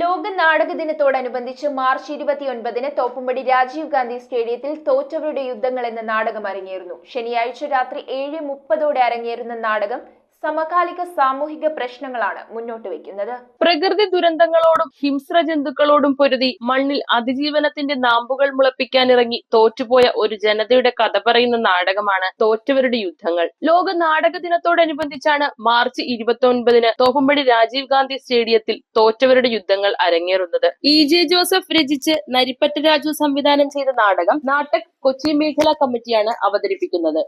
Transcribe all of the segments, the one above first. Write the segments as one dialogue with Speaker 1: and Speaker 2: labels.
Speaker 1: ലോക നാടക ദിനത്തോടനുബന്ധിച്ച് മാർച്ച് 29-ന് തോപ്പുംപടി രാജീവ് ഗാന്ധി സ്റ്റേഡിയത്തിൽ തോറ്റവരുടെ യുദ്ധങ്ങൾ എന്ന നാടകം അരങ്ങേറുന്നു. ശനിയാഴ്ച രാത്രി 7:30 അരങ്ങേറുന്ന നാടകം സമകാലിക സാമൂഹിക പ്രശ്നങ്ങളാണ് മുന്നോട്ട് വെക്കുന്നത്.
Speaker 2: പ്രകൃതി ദുരന്തങ്ങളോടും ഹിംസ്ര ജന്തുക്കളോടും പൊരുതി മണ്ണിൽ അതിജീവനത്തിന്റെ നാമ്പുകൾ മുളപ്പിക്കാനിറങ്ങി തോറ്റുപോയ ഒരു ജനതയുടെ കഥ പറയുന്ന നാടകമാണ് തോറ്റവരുടെ യുദ്ധങ്ങൾ. ലോക നാടക ദിനത്തോടനുബന്ധിച്ചാണ് മാർച്ച് 29-ന് തോപ്പുംപടി രാജീവ് ഗാന്ധി സ്റ്റേഡിയത്തിൽ തോറ്റവരുടെ യുദ്ധങ്ങൾ അരങ്ങേറുന്നത്. E.J. ജോസഫ് രചിച്ച് നരിപ്പറ്റ രാജു സംവിധാനം ചെയ്ത നാടകം നാട്ടക് കൊച്ചി മേഖലാ കമ്മിറ്റിയാണ് അവതരിപ്പിക്കുന്നത്.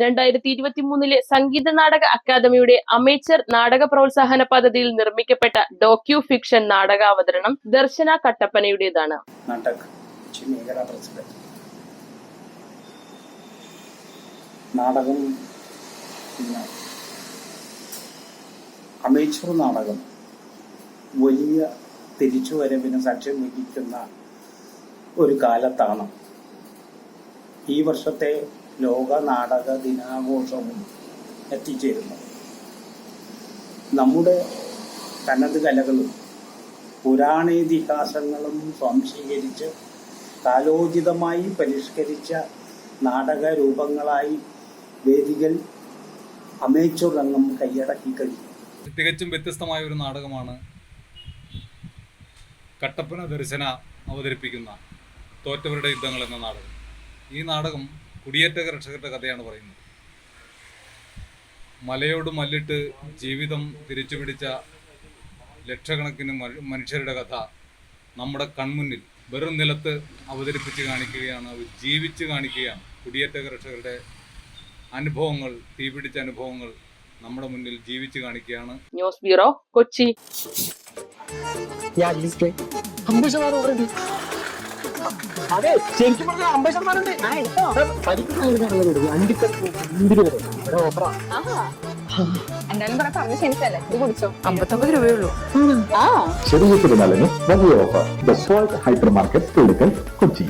Speaker 2: 2023 സംഗീത നാടക അക്കാദമിയുടെ അമേച്ചർ നാടക പ്രോത്സാഹന പദ്ധതിയിൽ നിർമ്മിക്കപ്പെട്ട ഡോക്യു ഫിക്ഷൻ നാടകാവതരണം ദർശന കട്ടപ്പനയുടേതാണ്.
Speaker 3: നാടകം അമേച്ചർ നാടകം വലിയ തിരിച്ചുവരവിന് സാക്ഷ്യം വഹിക്കുന്ന ഒരു കാലത്താണ് ഈ വർഷത്തെ ലോക നാടക ദിനാഘോഷവും എത്തിച്ചേരുന്നു. നമ്മുടെ തനത് കലകളും പുരാണേതിഹാസങ്ങളും സ്വാംശീകരിച്ച് കാലോചിതമായി പരിഷ്കരിച്ച നാടക രൂപങ്ങളായി വേദികൾ അമേച്ചർ രംഗം കൈയടക്കി കഴിഞ്ഞു.
Speaker 4: തികച്ചും വ്യത്യസ്തമായ ഒരു നാടകമാണ് കട്ടപ്പന ദർശന അവതരിപ്പിക്കുന്ന തോറ്റവരുടെ യുദ്ധങ്ങൾ എന്ന നാടകം. ഈ നാടകം കുടിയേറ്റ കർഷകരുടെ കഥയാണ് പറയുന്നത്. മലയോട് മല്ലിട്ട് ജീവിതം തിരിച്ചുപിടിച്ച ലക്ഷക്കണക്കിന് മനുഷ്യരുടെ കഥ നമ്മുടെ കൺമുന്നിൽ വെറും നിലത്ത് അവതരിപ്പിച്ച് കാണിക്കുകയാണ്, അവർ ജീവിച്ച് കാണിക്കുകയാണ്. കുടിയേറ്റ കർഷകരുടെ അനുഭവങ്ങൾ, തീപിടിച്ച അനുഭവങ്ങൾ നമ്മുടെ മുന്നിൽ ജീവിച്ച് കാണിക്കുകയാണ്.
Speaker 2: News bureau, Kochi.
Speaker 5: അതെ, ശരിക്കും പറഞ്ഞാൽ 50%
Speaker 6: $59 രൂപയുള്ളൂ.
Speaker 7: ചെറിയ പെരുന്നാളിന് വലിയ ഓഫർ. ദ സ്വൽട്ട് ഹൈപ്പർ മാർക്കറ്റ്, കൊച്ചി.